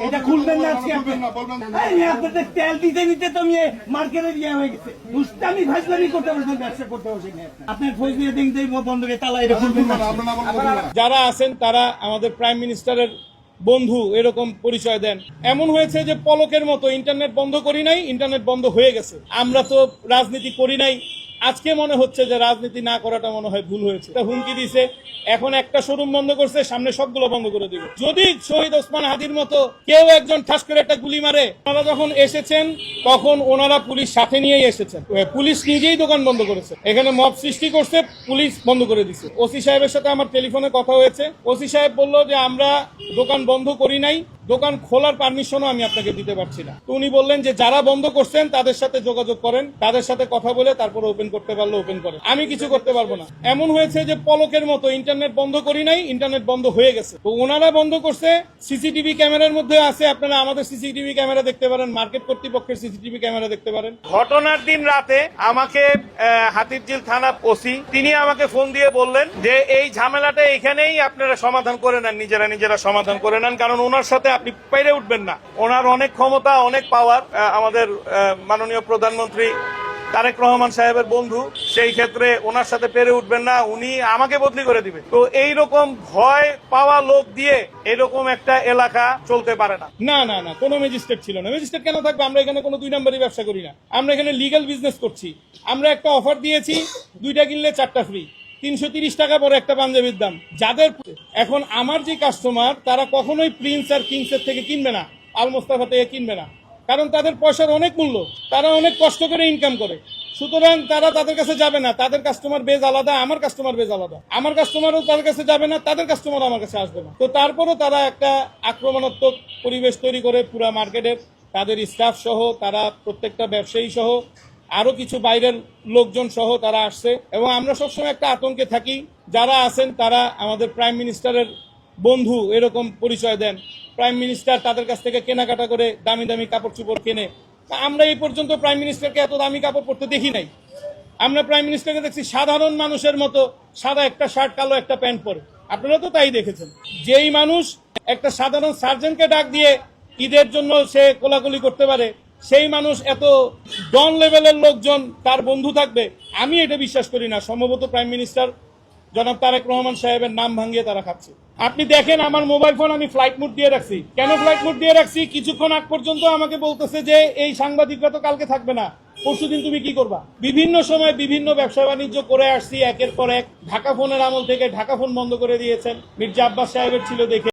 এটা খুলবেন না আজকে আপনাদের তেল দিতে দিতে তো আমি মার্কেটে গিয়ে হয়ে গেছে আমি ভাজলামি করতে পারছেন ব্যবসা করতে পারছেন আপনার খোঁজ দিয়ে দেখতে বন্ধ করে তালা এটা খুলবেন না। যারা আছেন তারা আমাদের প্রাইম মিনিস্টারের বন্ধু এরকম পরিচয় দেন। এমন হয়েছে যে পলকের মতো ইন্টারনেট বন্ধ করি নাই, ইন্টারনেট বন্ধ হয়ে গেছে। আমরা তো রাজনীতি করি নাই, আজকে মনে হচ্ছে যে রাজনীতি না করাটা মনে হয় ভুল হয়েছে। হুমকি দিছে, এখন একটা শোরুম বন্ধ করছে, সামনে সবগুলো বন্ধ করে দিবে। যদি শহীদ ওসমান হাদির মতো কেউ একজন ঠাস করে একটা গুলি মারে, ওনারা যখন এসেছেন তখন ওনারা পুলিশ সাথে নিয়েই এসেছেন। পুলিশ নিজেই দোকান বন্ধ করেছে, এখানে মব সৃষ্টি করছে, পুলিশ বন্ধ করে দিছে। ওসি সাহেবের সাথে আমার টেলিফোনে কথা হয়েছে, ওসি সাহেব বলল যে আমরা দোকান বন্ধ করি নাই, দোকান খোলার পারমিশনও আমি আপনাকে দিতে পারছি না। তো উনি বললেন যে যারা বন্ধ করছেন তাদের সাথে যোগাযোগ করেন, তাদের সাথে কথা বলে তারপরে ওপেন করতে পারলে ওপেন করেন, আমি কিছু করতে পারবো না। এমন হয়েছে যে পলকের মতো ইন্টারনেট বন্ধ করি নাই, ইন্টারনেট বন্ধ হয়ে গেছে। তো ওনারা বন্ধ করছে, সিসিটিভি ক্যামেরার মধ্যে আছে, আপনারা আমাদের সিসিটিভি ক্যামেরা দেখতে পারেন, মার্কেট কর্তৃপক্ষের সিসিটিভি ক্যামেরা দেখতে পারেন। ঘটনার দিন রাতে আমাকে হাতিরঝিল থানা ওসি তিনি আমাকে ফোন দিয়ে বললেন যে এই ঝামেলাটা এখানেই আপনারা সমাধান করে নেন, নিজেরা সমাধান করে নেন, কারণ ওনার সাথে আপনি পেরে উঠবেন না। ওনার অনেক ক্ষমতা, অনেক পাওয়ার, আমাদের মাননীয় প্রধানমন্ত্রী তারেক রহমান সাহেবের বন্ধু, সেই ক্ষেত্রে ওনার সাথে পেরে উঠবেন না, উনি আমাকে বদলি করে দিবেন। তো এইরকম ভয় পাওয়া লোক দিয়ে এরকম একটা এলাকা চলতে পারে না। না না না, কোনো ম্যাজিস্ট্রেট ছিল না। ম্যাজিস্ট্রেট কেন থাকবে? আমরা এখানে কোনো 2 নম্বরই ব্যবসা করি না, আমরা এখানে লিগ্যাল বিজনেস করছি। আমরা একটা অফার দিয়েছি, 2টা কিনলে 4টা ফ্রি, 330 টাকা পরে একটা পাঞ্জাবির দাম। যাদের এখন আমার যে কাস্টমার তারা কখনোই প্রিন্স আর কিংসের থেকে কিনবে না, আল মোস্তাফা থেকে কিনবে না, কারণ তাদের পয়সার অনেক মূল্য, তারা অনেক কষ্ট করে ইনকাম করে। সুতরাং তারা তাদের কাছে যাবে না, তাদের কাস্টমার বেজ আলাদা, আমার কাস্টমার বেজ আলাদা। আমার কাস্টমারও তাদের কাছে যাবে না, তাদের কাস্টমার আমার কাছে আসবে না। তো তারপরও তারা একটা আক্রমণাত্মক পরিবেশ তৈরি করে পুরা মার্কেটের, তাদের স্টাফ সহ, তারা প্রত্যেকটা ব্যবসায়ী সহ, আরো কিছু বাইরের লোকজন সহ তারা আসছে, এবং আমরা সবসময় একটা আতঙ্কে থাকি। যারা আছেন তারা আমাদের প্রাইম মিনিস্টারের বন্ধু এরকম পরিচয় দেন। প্রাইম মিনিস্টার তাদের কাছ থেকে কেনাকাটা করে দামি দামি কাপড় চোপড় কেনে। আমরা এই পর্যন্ত প্রাইম মিনিস্টারকে এত দামি কাপড় পরতে দেখি নাই। আমরা প্রাইম মিনিস্টারকে দেখছি সাধারণ মানুষের মতো সাদা একটা শার্ট, কালো একটা প্যান্ট পরে। আপনারা তো তাই দেখেছেন। যেই মানুষ একটা সাধারণ সার্জনকে ডাক দিয়ে ঈদের জন্য সে কোলাকুলি করতে পারে, সেই মানুষ এত ডন লেভেলের লোকজন তার বন্ধু থাকবে, আমি এটা বিশ্বাস করি না। সম্ভবত প্রাইম মিনিস্টার জনাব তারেক রহমান সাহেবের নাম ভাঙিয়ে তারা খাচ্ছে। আপনি দেখেন আমার মোবাইল ফোন আমি ফ্লাইট মোড দিয়ে রাখছি। কেন ফ্লাইট মোড দিয়ে রাখছি? কিছুক্ষণ আগ পর্যন্ত আমাকে বলতেছে যে এই সাংবাদিকরা তো কালকে থাকবে না, পরশুদিন তুমি কি করবা। বিভিন্ন সময় বিভিন্ন ব্যবসা বাণিজ্য করে আসছি, একের পর এক। ঢাকা ফোনের আমল থেকে ঢাকা ফোন বন্ধ করে দিয়েছেন, মির্জা আব্বাস সাহেবের ছিল দেখে।